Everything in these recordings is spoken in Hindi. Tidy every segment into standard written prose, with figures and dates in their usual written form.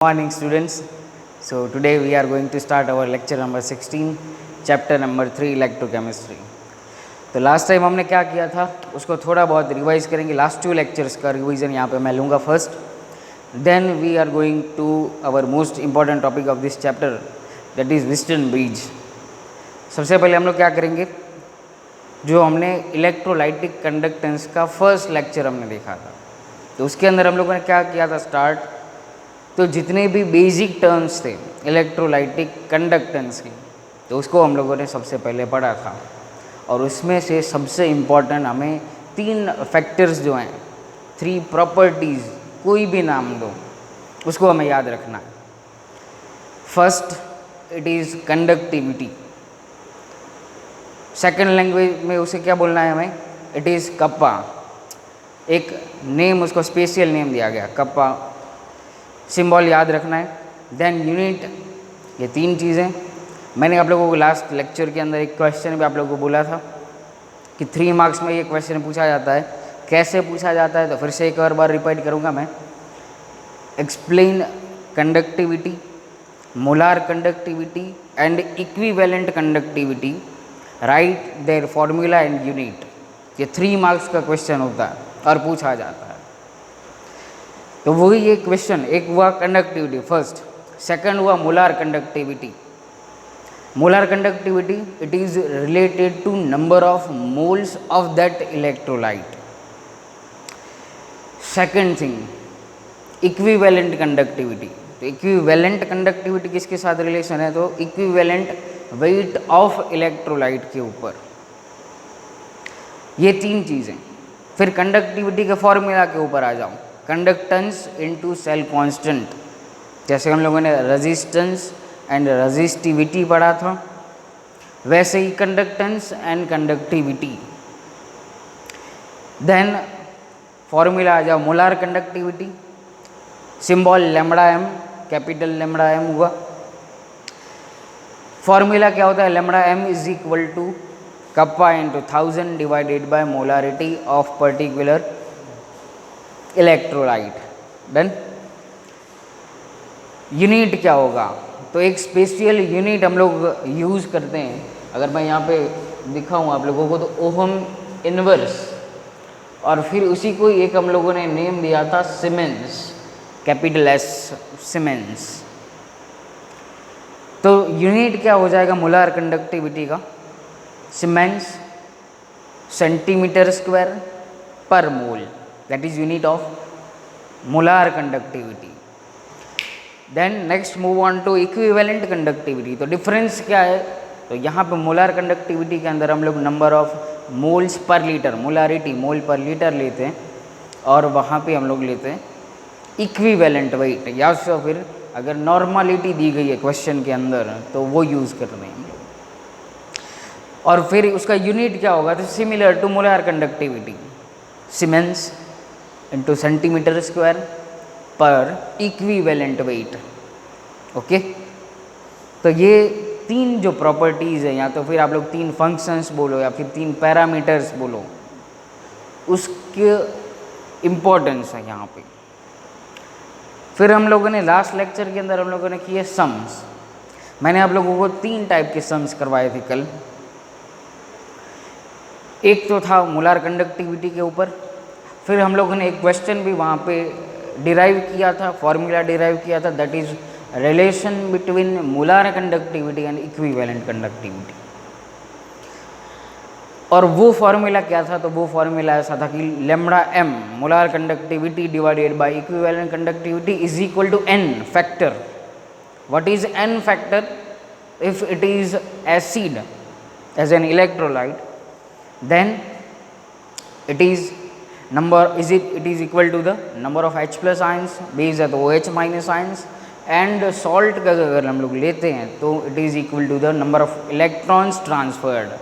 Morning students. So today we are going to start our lecture number 16, chapter number 3 electrochemistry. तो लास्ट टाइम हमने क्या किया था उसको थोड़ा बहुत रिवाइज करेंगे. लास्ट 2 लेक्चर्स का रिवीजन यहाँ पे मैं लूँगा first. Then we are going to our most important topic of this chapter, that is Wheatstone bridge. सबसे पहले हम लोग क्या करेंगे, जो हमने इलेक्ट्रोलाइटिक कंडक्टेंस का फर्स्ट लेक्चर हमने देखा था, तो उसके अंदर हम लोगों ने क्या किया था स्टार्ट. तो जितने भी बेसिक टर्म्स थे इलेक्ट्रोलाइटिक कंडक्टेंस की, तो उसको हम लोगों ने सबसे पहले पढ़ा था. और उसमें से सबसे इम्पॉर्टेंट हमें 3 फैक्टर्स जो हैं, 3 प्रॉपर्टीज़, कोई भी नाम दो, उसको हमें याद रखना है. First, it is conductivity. Second language में उसे क्या बोलना है हमें, इट इज़ कप्पा. एक नेम, उसको स्पेशल नेम दिया गया कप्पा. सिंबल याद रखना है. Then unit. ये 3 चीज़ें मैंने आप लोगों को लास्ट लेक्चर के अंदर एक क्वेश्चन भी आप लोगों को बोला था कि 3 मार्क्स में ये क्वेश्चन पूछा जाता है. कैसे पूछा जाता है, तो फिर से एक और बार रिपीट करूँगा मैं. Explain conductivity, molar conductivity and equivalent conductivity, write their formula and unit. ये 3 मार्क्स का क्वेश्चन होता है और पूछा जाता है. तो वही ये क्वेश्चन, एक हुआ कंडक्टिविटी फर्स्ट, सेकंड हुआ molar conductivity. Molar conductivity, it is related to number of moles of that electrolyte. Second thing, equivalent conductivity. तो इक्विवेलेंट कंडक्टिविटी किसके साथ रिलेशन है, तो इक्विवेलेंट वेट ऑफ इलेक्ट्रोलाइट के ऊपर. ये 3 चीज़ें. फिर कंडक्टिविटी के फॉर्मूला के ऊपर आ जाऊँ. कंडक्टेंस इनटू सेल कांस्टेंट, जैसे हम लोगों ने रेजिस्टेंस एंड रेजिस्टिविटी पढ़ा था, वैसे ही conductance and conductivity. Then formula आ जाओ molar conductivity. Symbol lambda M, capital lambda M हुआ. फॉर्मूला क्या होता है, lambda M is equal to kappa into 1000 divided by molarity of particular electrolyte. Done. Unit क्या होगा, तो एक स्पेशल यूनिट हम लोग यूज़ करते हैं. अगर मैं यहाँ पे दिखाऊँ आप लोगों को, तो ओहम इनवर्स, और फिर उसी को एक हम लोगों ने नेम दिया था सीमेंस, कैपिटल एस, सीमेंस. तो यूनिट क्या हो जाएगा मोलार कंडक्टिविटी का, सीमेंस सेंटीमीटर स्क्वायर पर मोल, that is unit of molar conductivity. Then next move on to equivalent conductivity. तो डिफरेंस क्या है, तो यहाँ पे मोलार कंडक्टिविटी के अंदर हम लोग number of moles per litre, molarity mole per litre लेते हैं, और वहाँ पे हम लोग लेते हैं इक्विवेलेंट वेट, या फिर अगर नॉर्मलिटी दी गई है क्वेश्चन के अंदर तो वो यूज़ कर रहे हैं. और फिर उसका यूनिट क्या होगा, तो similar to molar conductivity, siemens into centimetre square पर इक्विवेलेंट वेट. ओके. तो ये 3 जो प्रॉपर्टीज़ हैं, या तो फिर आप लोग 3 फंक्शंस बोलो या फिर 3 पैरामीटर्स बोलो, उसके इम्पोर्टेंस है यहाँ पे. फिर हम लोगों ने लास्ट लेक्चर के अंदर हम लोगों ने किए सम्स. मैंने आप लोगों को 3 टाइप के सम्स करवाए थे कल. एक तो था मोलार कंडक्टिविटी के ऊपर. फिर हम लोगों ने एक क्वेश्चन भी वहाँ पे डिराइव किया था, फॉर्मूला डिराइव किया था, that is relation between molar conductivity and equivalent conductivity. और वो फॉर्मूला क्या था, तो वो फॉर्मूला ऐसा था कि lambda M molar conductivity divided by equivalent conductivity is equal to n factor. What is n factor, if it is acid as an electrolyte, then it is number it is equal to the number of H plus ions, base है तो OH minus ions, and salt का अगर हम लोग लेते हैं तो it is equal to the number of electrons transferred.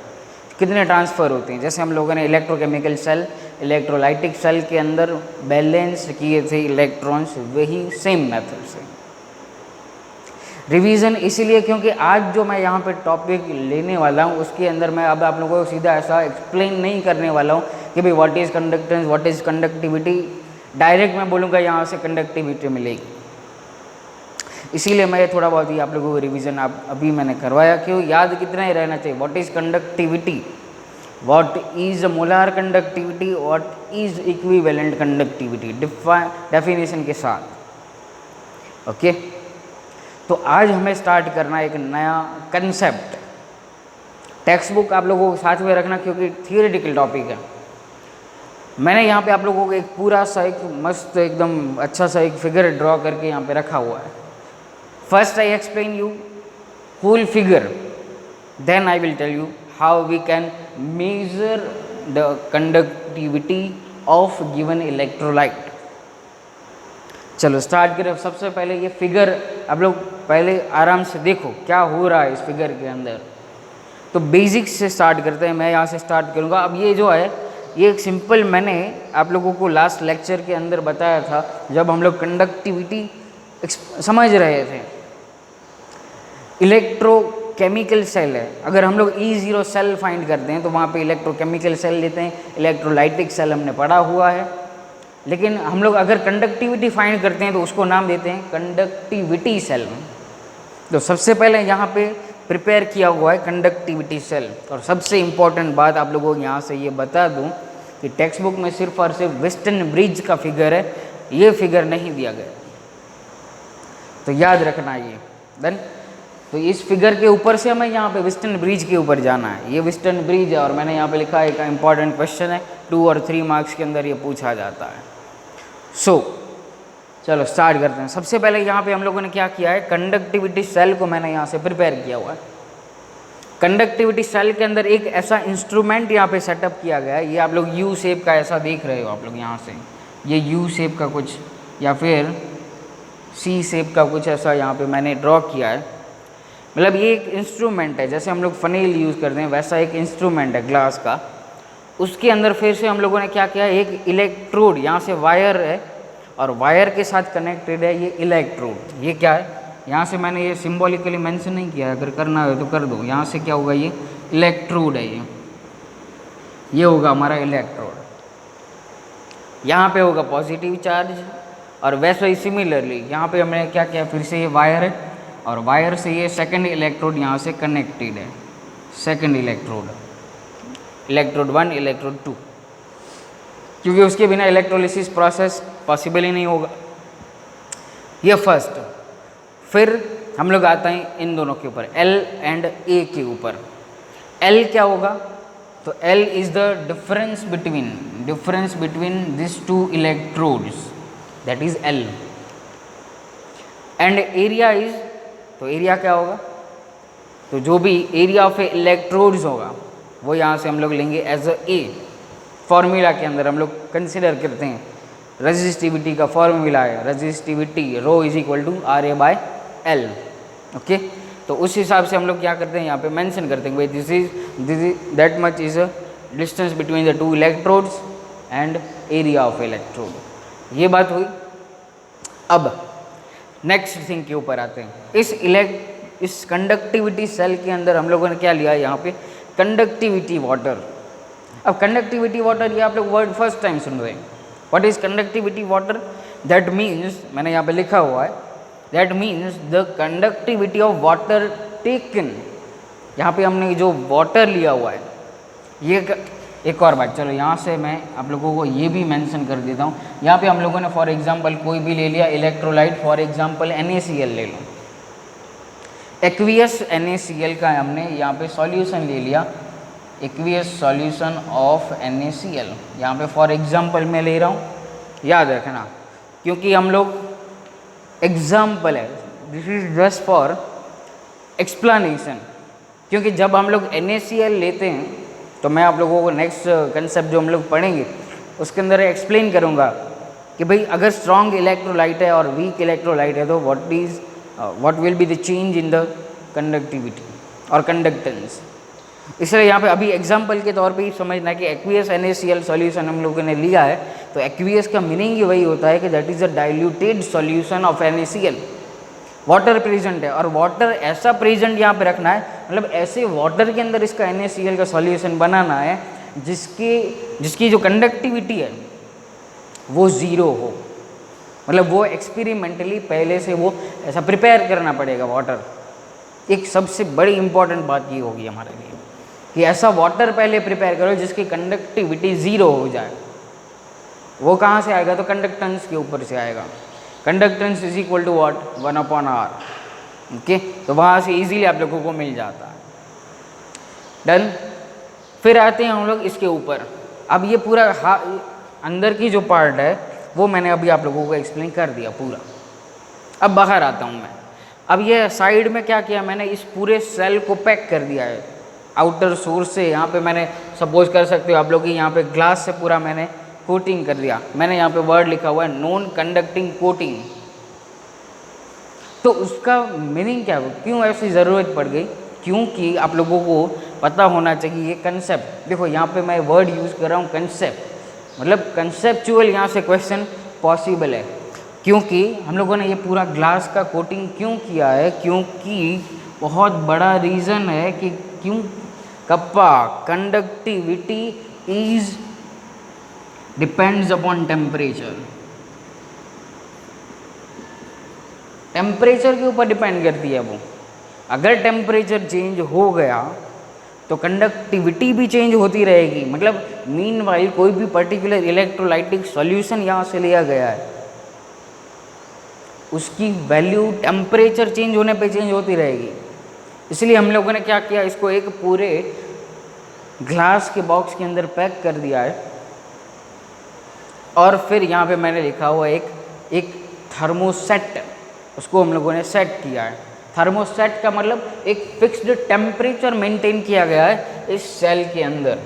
कितने ट्रांसफ़र होते हैं, जैसे हम लोगों ने इलेक्ट्रोकेमिकल सेल, इलेक्ट्रोलाइटिक सेल के अंदर बैलेंस किए थे इलेक्ट्रॉन्स, वही सेम मेथड से. रिवीजन इसीलिए क्योंकि आज जो मैं यहाँ पे टॉपिक लेने वाला हूँ उसके अंदर मैं अब आप लोगों को सीधा ऐसा एक्सप्लेन नहीं करने वाला हूँ कि भाई what is conductance, what is conductivity. Direct मैं बोलूँगा यहाँ से कंडक्टिविटी मिलेगी. इसीलिए मैं ये थोड़ा बहुत ही आप लोगों को रिवीजन आप अभी मैंने करवाया, क्यों याद कितना ही रहना चाहिए। What is conductivity, what is molar conductivity, what is equivalent conductivity, definition के साथ। ओके, तो आज हमें स्टार्ट करना एक नया कंसेप्ट। टेक्स्ट बुक आप लोगों को साथ में रखना क्योंकि थियोरेटिकल टॉपिक है। मैंने यहाँ पे आप लोगों को एक पूरा सा एक मस्त एकदम अच्छा सा एक फिगर ड्रॉ करके यहाँ पे रखा हुआ है। First I explain you whole figure, then I will tell you how we can measure the conductivity of given electrolyte. चलो स्टार्ट करें। सबसे पहले ये फिगर आप लोग पहले आराम से देखो क्या हो रहा है इस फिगर के अंदर। तो बेसिक्स से स्टार्ट करते हैं, मैं यहाँ से स्टार्ट करूँगा। अब ये जो है ये एक सिंपल मैंने आप लोगों को लास्ट लेक्चर के अंदर बताया था जब हम लोग कंडक्टिविटी समझ रहे थे। इलेक्ट्रोकेमिकल सेल है, अगर हम लोग E0 सेल फाइंड करते हैं तो वहाँ पे इलेक्ट्रोकेमिकल सेल लेते हैं, इलेक्ट्रोलाइटिक सेल हमने पढ़ा हुआ है। लेकिन हम लोग अगर कंडक्टिविटी फाइंड करते हैं तो उसको नाम देते हैं कंडक्टिविटी सेल। तो सबसे पहले यहाँ पे प्रिपेयर किया हुआ है कंडक्टिविटी सेल। और सबसे इम्पॉर्टेंट बात आप लोगों को यहाँ से ये बता दूँ कि टेक्स्ट बुक में सिर्फ और सिर्फ वेस्टर्न ब्रिज का फिगर है, ये फिगर नहीं दिया गया, तो याद रखना ये। देन तो इस फिगर के ऊपर से हमें यहाँ पे वेस्टर्न ब्रिज के ऊपर जाना है। ये वेस्टर्न ब्रिज है और मैंने यहाँ पे लिखा है एक इंपॉर्टेंट क्वेश्चन है, 2 और 3 मार्क्स के अंदर ये पूछा जाता है। सो चलो स्टार्ट करते हैं। सबसे पहले यहाँ पे हम लोगों ने क्या किया है, कंडक्टिविटी सेल को मैंने यहाँ से प्रिपेयर किया हुआ है। कंडक्टिविटी सेल के अंदर एक ऐसा इंस्ट्रूमेंट यहाँ पे सेटअप किया गया है। ये आप लोग यू शेप का ऐसा देख रहे हो आप लोग यहाँ से, ये यू शेप का कुछ या फिर सी शेप का कुछ ऐसा यहाँ पे मैंने ड्रॉ किया है। मतलब ये एक इंस्ट्रूमेंट है, जैसे हम लोग फनेल यूज़ करते हैं वैसा एक इंस्ट्रूमेंट है ग्लास का। उसके अंदर फिर से हम लोगों ने क्या किया, एक इलेक्ट्रोड यहाँ से वायर है और वायर के साथ कनेक्टेड है ये इलेक्ट्रोड। ये क्या है, यहाँ से मैंने ये सिंबॉलिकली मेंशन नहीं किया, अगर करना हो तो कर दो। यहाँ से क्या होगा, ये इलेक्ट्रोड है, ये होगा हमारा इलेक्ट्रोड। यहाँ पे होगा पॉजिटिव चार्ज। और वैसे ही सिमिलरली यहाँ पे हमने क्या किया, फिर से ये वायर है और वायर से ये सेकंड इलेक्ट्रोड यहाँ से कनेक्टेड है। सेकंड इलेक्ट्रोड, इलेक्ट्रोड 1, इलेक्ट्रोड 2, क्योंकि उसके बिना इलेक्ट्रोलिसिस प्रोसेस पॉसिबल ही नहीं होगा। ये फर्स्ट। फिर हम लोग आते हैं इन दोनों के ऊपर, L एंड A के ऊपर। L क्या होगा, तो L is the difference between this 2 electrodes, that is L। And area is, तो एरिया क्या होगा, तो जो भी एरिया ऑफ इलेक्ट्रोड्स होगा वो यहाँ से हम लोग लेंगे एज ए। फॉर्मूला के अंदर हम लोग कंसिडर करते हैं, रेजिस्टिविटी का फॉर्मूला है resistivity rho is equal to RA/L। Okay, तो उस हिसाब से हम लोग क्या करते हैं, यहाँ पे मेंशन करते हैं भाई this is that much is a distance between the 2 electrodes and area of electrode. ये बात हुई। अब नेक्स्ट थिंग के ऊपर आते हैं। इस कंडक्टिविटी सेल के अंदर हम लोगों ने क्या लिया है, यहाँ पे कंडक्टिविटी वाटर। अब कंडक्टिविटी वाटर ये आप लोग वर्ड फर्स्ट टाइम सुन रहे हैं। What is conductivity water, that means, मैंने यहाँ पे लिखा हुआ है, that means the conductivity of water taken. यहाँ पे हमने जो वाटर लिया हुआ है, ये एक और बात, चलो यहाँ से मैं आप लोगों को ये भी मेंशन कर देता हूँ। यहाँ पे हम लोगों ने फॉर एग्जांपल कोई भी ले लिया इलेक्ट्रोलाइट, फॉर एग्जांपल NaCl ले लो, एक्वियस NaCl का हमने यहाँ पे सॉल्यूशन ले लिया, एक्वियस सॉल्यूशन ऑफ NaCl यहाँ पे फॉर एग्जांपल मैं ले रहा हूँ, याद रखना, क्योंकि हम लोग एग्जाम्पल है, this is just for explanation. क्योंकि जब हम लोग NaCl लेते हैं तो मैं आप लोगों को नेक्स्ट कंसेप्ट जो हम लोग पढ़ेंगे उसके अंदर एक्सप्लेन करूँगा कि भाई अगर स्ट्रॉन्ग इलेक्ट्रोलाइट है और वीक इलेक्ट्रोलाइट है तो what will be the change in the conductivity और कंडक्टेंस। इसलिए यहाँ पे अभी एग्जांपल के तौर पे ही समझना है कि एक्वियस NaCl सॉल्यूशन हम लोगों ने लिया है, तो एक्वियस का मीनिंग ही वही होता है कि that is a diluted solution of NaCl। Water present है और वाटर ऐसा प्रेजेंट यहाँ पे रखना है, मतलब ऐसे वाटर के अंदर इसका NaCl का सॉल्यूशन बनाना है जिसकी जो कंडक्टिविटी है वो ज़ीरो हो। मतलब वो एक्सपेरिमेंटली पहले से वो ऐसा प्रिपेयर करना पड़ेगा वाटर। एक सबसे बड़ी इंपॉर्टेंट बात ये होगी हमारे लिए कि ऐसा वाटर पहले प्रिपेयर करो जिसकी कंडक्टिविटी 0 हो जाए। वो कहाँ से आएगा? तो कंडक्टेंस के ऊपर से आएगा। Conductance is equal to what? 1/r। Okay, तो वहाँ से इजीली आप लोगों को मिल जाता है। डन। फिर आते हैं हम लोग इसके ऊपर। अब ये पूरा अंदर की जो पार्ट है वो मैंने अभी आप लोगों को एक्सप्लेन कर दिया पूरा। अब बाहर आता हूँ मैं। अब ये साइड में क्या किया मैंने, इस पूरे सेल को पैक कर दिया है आउटर सोर्स से। यहाँ पे मैंने सपोज कर सकते हो आप लोग कि यहाँ पे ग्लास से पूरा मैंने कोटिंग कर दिया। मैंने यहाँ पे वर्ड लिखा हुआ है नॉन कंडक्टिंग कोटिंग। तो उसका मीनिंग क्या है, क्यों ऐसी ज़रूरत पड़ गई? क्योंकि आप लोगों को पता होना चाहिए ये कंसेप्ट। देखो यहाँ पे मैं वर्ड यूज़ कर रहा हूँ कंसेप्ट, मतलब कंसेप्चुअल यहाँ से क्वेश्चन पॉसिबल है। क्योंकि हम लोगों ने ये पूरा ग्लास का कोटिंग क्यों किया है? क्योंकि बहुत बड़ा रीज़न है कि क्यों kappa conductivity is depends upon temperature. Temperature के ऊपर डिपेंड करती है वो। अगर टेम्परेचर चेंज हो गया तो कंडक्टिविटी भी चेंज होती रहेगी। मतलब मीनवाइल कोई भी पर्टिकुलर इलेक्ट्रोलाइटिक सॉल्यूशन यहाँ से लिया गया है, उसकी वैल्यू टेम्परेचर चेंज होने पे चेंज होती रहेगी। इसलिए हम लोगों ने क्या किया, इसको एक पूरे ग्लास के बॉक्स के अंदर पैक कर दिया है। और फिर यहाँ पे मैंने लिखा हुआ एक थर्मोसेट, उसको हम लोगों ने सेट किया है। थर्मोसेट का मतलब एक फिक्स्ड टेम्परेचर मेंटेन किया गया है इस सेल के अंदर।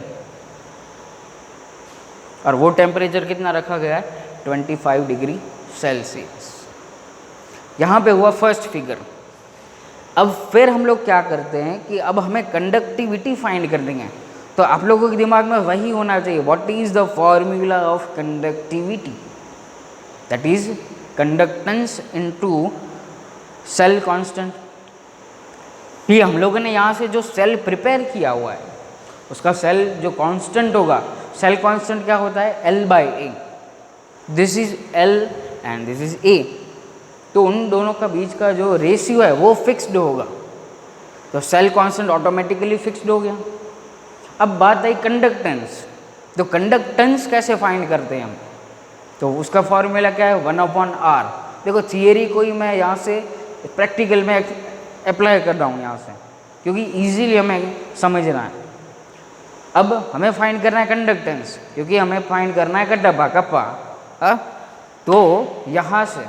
और वो टेम्परेचर कितना रखा गया है? 25 डिग्री सेल्सियस। यहाँ पे हुआ फर्स्ट फिगर। अब फिर हम लोग क्या करते हैं कि अब हमें कंडक्टिविटी फाइंड करनी है। तो आप लोगों के दिमाग में वही होना चाहिए, what is the formula of conductivity? That is conductance into cell constant. ये हम लोगों ने यहाँ से जो सेल प्रिपेयर किया हुआ है उसका सेल जो कांस्टेंट होगा, सेल कांस्टेंट क्या होता है? L/A। This is L and this is A। तो उन दोनों का बीच का जो रेशियो है वो फिक्स्ड होगा, तो सेल कांस्टेंट ऑटोमेटिकली फिक्स्ड हो गया। अब बात आई कंडक्टेंस। तो कंडक्टेंस कैसे फाइंड करते हैं हम? तो उसका फॉर्मूला क्या है? 1/r। देखो थियरी कोई मैं यहाँ से प्रैक्टिकल में अप्लाई कर रहा हूँ यहाँ से, क्योंकि इजीली हमें समझना है। अब हमें फाइंड करना है कंडक्टेंस, क्योंकि हमें फाइंड करना है कप्पा। तो यहाँ से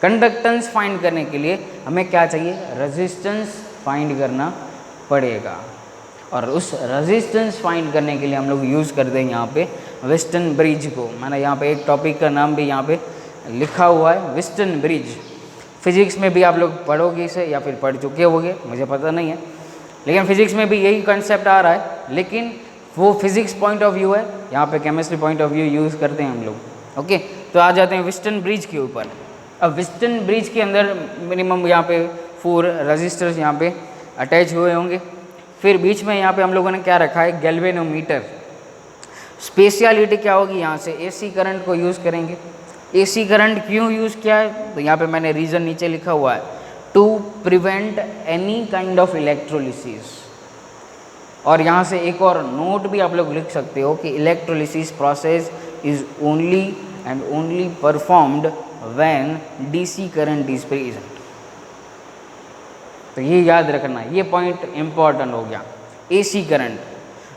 कंडक्टेंस फाइंड करने के लिए हमें क्या चाहिए? रेजिस्टेंस फाइंड करना पड़ेगा। और उस रेजिस्टेंस फाइंड करने के लिए हम लोग यूज़ करते हैं यहाँ पे वेस्टर्न ब्रिज को। मैंने यहाँ पे एक टॉपिक का नाम भी यहाँ पे लिखा हुआ है, वेस्टर्न ब्रिज। फिजिक्स में भी आप लोग पढ़ोगे इसे या फिर पढ़ चुके होगे, मुझे पता नहीं है, लेकिन फिजिक्स में भी यही कंसेप्ट आ रहा है। लेकिन वो फिजिक्स पॉइंट ऑफ व्यू है, यहाँ पे chemistry point of view use करते हैं हम लोग। ओके, तो आ जाते हैं वेस्टर्न ब्रिज के ऊपर। अब वेस्टर्न ब्रिज के अंदर मिनिमम यहाँ पे 4 रजिस्टर्स यहाँ पे अटैच हुए होंगे। फिर बीच में यहाँ पे हम लोगों ने क्या रखा है? गैल्वेनोमीटर। स्पेशलिटी क्या होगी? यहाँ से एसी करंट को यूज़ करेंगे। एसी करंट क्यों यूज़ किया है? तो यहाँ पे मैंने रीज़न नीचे लिखा हुआ है, to prevent any kind of electrolysis. और यहाँ से एक और नोट भी आप लोग लिख सकते हो कि electrolysis process is only and only performed when DC current is present. तो ये याद रखना, ये पॉइंट इंपॉर्टेंट हो गया, एसी करंट।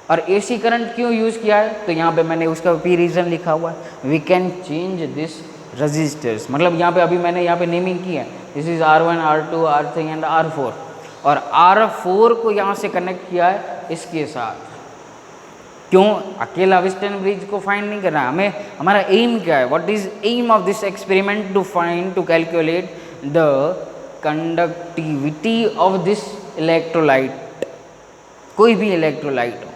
और एसी करंट क्यों यूज़ किया है? तो यहाँ पे मैंने उसका भी रीज़न लिखा हुआ है, we can change this registers. मतलब यहाँ पे अभी मैंने यहाँ पे नेमिंग की है, this is R1, R2, R3 and R4। और R4 को यहाँ से कनेक्ट किया है इसके साथ। क्यों? अकेला वेस्टर्न ब्रिज को फाइंड नहीं करना हमें, हमारा एम क्या है? What is aim of this experiment? To find, to calculate the conductivity of this electrolyte, कोई भी इलेक्ट्रोलाइट हो।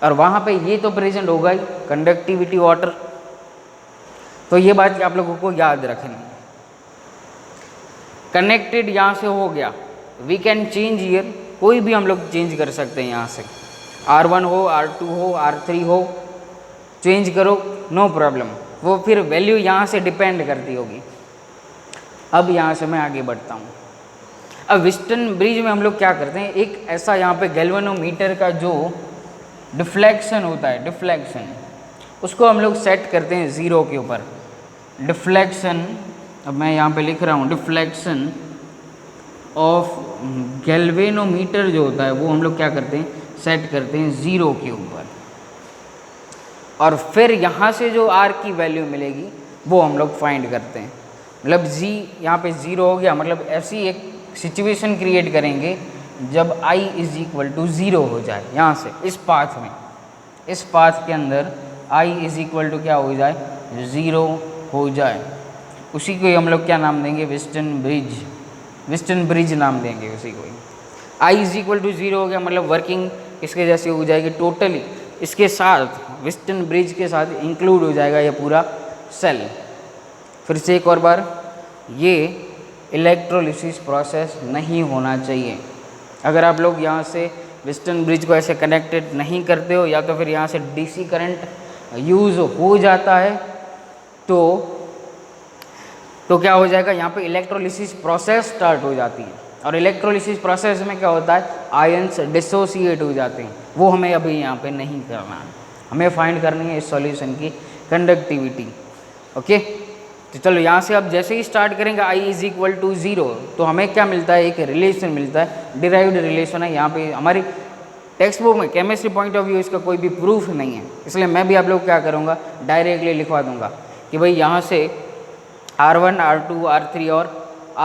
और वहाँ पे ये तो प्रेजेंट होगा ही, कंडक्टिविटी वाटर। तो ये बात आप लोगों को याद रखनी। कनेक्टेड यहाँ से हो गया, वी कैन चेंज ईयर, कोई भी हम लोग चेंज कर सकते हैं यहाँ से, R1 हो, R2 हो, R3 हो, चेंज करो, नो प्रॉब्लम। वो फिर वैल्यू यहाँ से डिपेंड करती होगी। अब यहाँ से मैं आगे बढ़ता हूँ। अब व्हिटन ब्रिज में हम लोग क्या करते हैं, एक ऐसा यहाँ पे गैल्वेनोमीटर का जो डिफ्लेक्शन होता है, डिफ्लेक्शन, उसको हम लोग सेट करते हैं 0 के ऊपर। डिफ्लेक्शन, अब मैं यहाँ पे लिख रहा हूँ, डिफ्लेक्शन ऑफ गैल्वेनोमीटर जो होता है वो हम लोग क्या करते हैं, सेट करते हैं 0 के ऊपर। और फिर यहाँ से जो R की वैल्यू मिलेगी वो हम लोग फाइंड करते हैं। मतलब G यहाँ पे 0 हो गया, मतलब ऐसी एक सिचुएशन क्रिएट करेंगे जब I इज़ इक्वल टू 0 हो जाए। यहाँ से इस पाथ में, इस पाथ के अंदर I इज़ इक्वल टू क्या हो जाए, 0 हो जाए। उसी को हम लोग क्या नाम देंगे, व्हिटन ब्रिज, व्हिटन ब्रिज नाम देंगे उसी को। I इज़ इक्वल टू 0 हो गया, मतलब वर्किंग इसके जैसे हो जाएगी टोटली, इसके साथ व्हिटन ब्रिज के साथ इंक्लूड हो जाएगा ये पूरा सेल। फिर से एक और बार, ये इलेक्ट्रोलिसिस प्रोसेस नहीं होना चाहिए। अगर आप लोग यहाँ से व्हिटन ब्रिज को ऐसे कनेक्टेड नहीं करते हो, या तो फिर यहाँ से DC करंट यूज़ हो जाता है, तो क्या हो जाएगा, यहाँ पे इलेक्ट्रोलिसिस प्रोसेस स्टार्ट हो जाती है। और इलेक्ट्रोलिसिस प्रोसेस में क्या होता है, आयंस डिसोसिएट हो जाते हैं। वो हमें अभी यहाँ पे नहीं करना है, हमें फाइंड करनी है इस सॉल्यूशन की कंडक्टिविटी। ओके, तो चलो यहाँ से अब जैसे ही स्टार्ट करेंगे I इज़ इक्वल टू 0, तो हमें क्या मिलता है, एक रिलेशन मिलता है, डिराइव्ड रिलेशन है। यहाँ पे हमारी टेक्स्ट बुक में केमिस्ट्री पॉइंट ऑफ व्यू इसका कोई भी प्रूफ नहीं है, इसलिए मैं भी आप लोग क्या करूँगा, डायरेक्टली लिखवा दूंगा कि भाई यहाँ से R1, R2, R3 और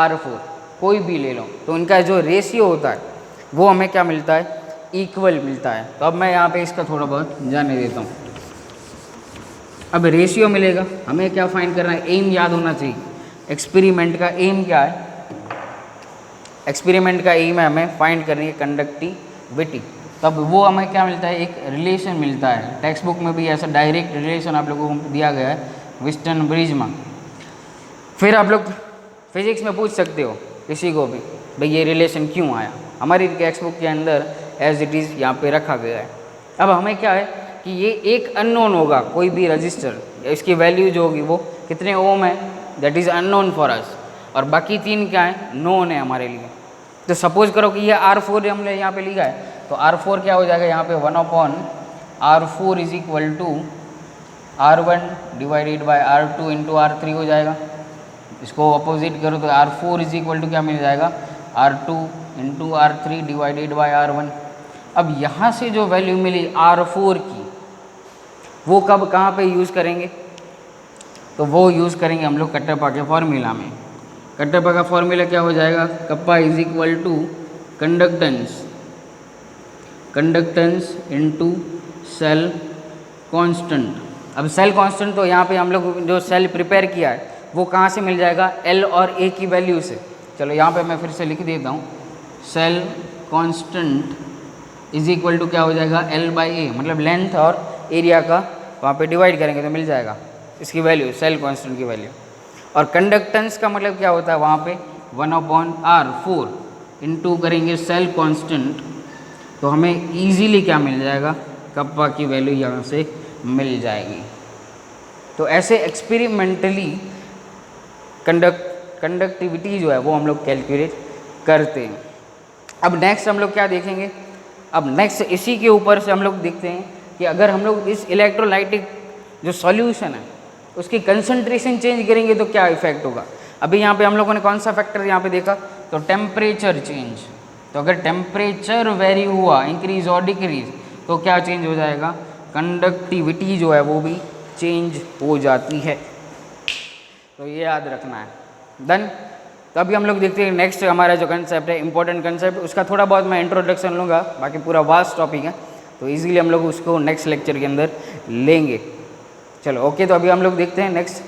R4 कोई भी ले लो, तो इनका जो रेशियो होता है वो हमें क्या मिलता है, इक्वल मिलता है। तो अब मैं यहाँ पे इसका थोड़ा बहुत जाने देता हूँ। अब रेशियो मिलेगा, हमें क्या फाइंड करना है, एम याद होना चाहिए। एक्सपेरिमेंट का एम क्या है, एक्सपेरिमेंट का एम है हमें फाइंड करनी है कंडक्टिविटी। तब वो हमें क्या मिलता है, एक रिलेशन मिलता है। टेक्स्ट बुक में भी ऐसा डायरेक्ट रिलेशन आप लोगों को दिया गया है व्हिटन ब्रिज में। फिर आप लोग फिजिक्स में पूछ सकते हो किसी को भी, भाई ये रिलेशन क्यों आया, हमारी टेक्स्ट बुक के अंदर एज इट इज़ यहाँ पे रखा गया है। अब हमें क्या है कि ये एक अननोन होगा, कोई भी रजिस्टर, इसकी वैल्यू जो होगी वो कितने ओम है, that is unknown for us, और बाकी 3 क्या है, नोन है हमारे लिए। तो सपोज करो कि ये R4 हमने यहाँ पे लिखा है, तो R4 क्या हो जाएगा, यहाँ पे 1/R4 is equal to R1 divided by R2 into R3 हो जाएगा। इसको अपोजिट करो तो R4 इज इक्वल टू क्या मिल जाएगा, R2 into R3 divided by R1। अब यहाँ से जो वैल्यू मिली R4 की, वो कब कहाँ पे यूज़ करेंगे, तो वो यूज़ करेंगे हम लोग कट्टरपा के फॉर्मूला में। कट्टरपा का फॉर्मूला क्या हो जाएगा, kappa is equal to conductance, conductance into cell constant. अब सेल कांस्टेंट तो यहाँ पे हम लोग जो सेल प्रिपेयर किया है वो कहाँ से मिल जाएगा, L और A की वैल्यू से। चलो यहाँ पे मैं फिर से लिख देता हूँ, cell constant is equal to क्या हो जाएगा, L बाई A, मतलब लेंथ और एरिया का वहाँ पे डिवाइड करेंगे तो मिल जाएगा इसकी वैल्यू, सेल कांस्टेंट की वैल्यू। और कंडक्टेंस का मतलब क्या होता है, वहाँ पे 1/R4 इंटू करेंगे सेल कांस्टेंट, तो हमें ईजीली क्या मिल जाएगा, कप्पा की वैल्यू यहाँ से मिल जाएगी। तो ऐसे एक्सपेरिमेंटली कंडक्टिविटी जो है वो हम लोग कैलकुलेट करते हैं। अब नेक्स्ट हम लोग क्या देखेंगे, अब नेक्स्ट इसी के ऊपर से हम लोग देखते हैं कि अगर हम लोग इस इलेक्ट्रोलाइटिक जो सॉल्यूशन है उसकी कंसंट्रेशन चेंज करेंगे तो क्या इफेक्ट होगा। अभी यहाँ पे हम लोगों ने कौन सा फैक्टर यहाँ पे देखा, तो टेम्परेचर चेंज। तो अगर टेम्परेचर वेरी हुआ, इंक्रीज और डिक्रीज, तो क्या चेंज हो जाएगा, कंडक्टिविटी जो है वो भी चेंज हो जाती है। तो ये याद रखना है। देन तो अभी हम लोग देखते हैं नेक्स्ट हमारा जो कंसेप्ट है, इंपॉर्टेंट कंसेप्ट, उसका थोड़ा बहुत मैं इंट्रोडक्शन लूँगा, बाकी पूरा वास्ट टॉपिक है तो इजीली हम लोग उसको नेक्स्ट लेक्चर के अंदर लेंगे। चलो ओके, तो अभी हम लोग देखते हैं नेक्स्ट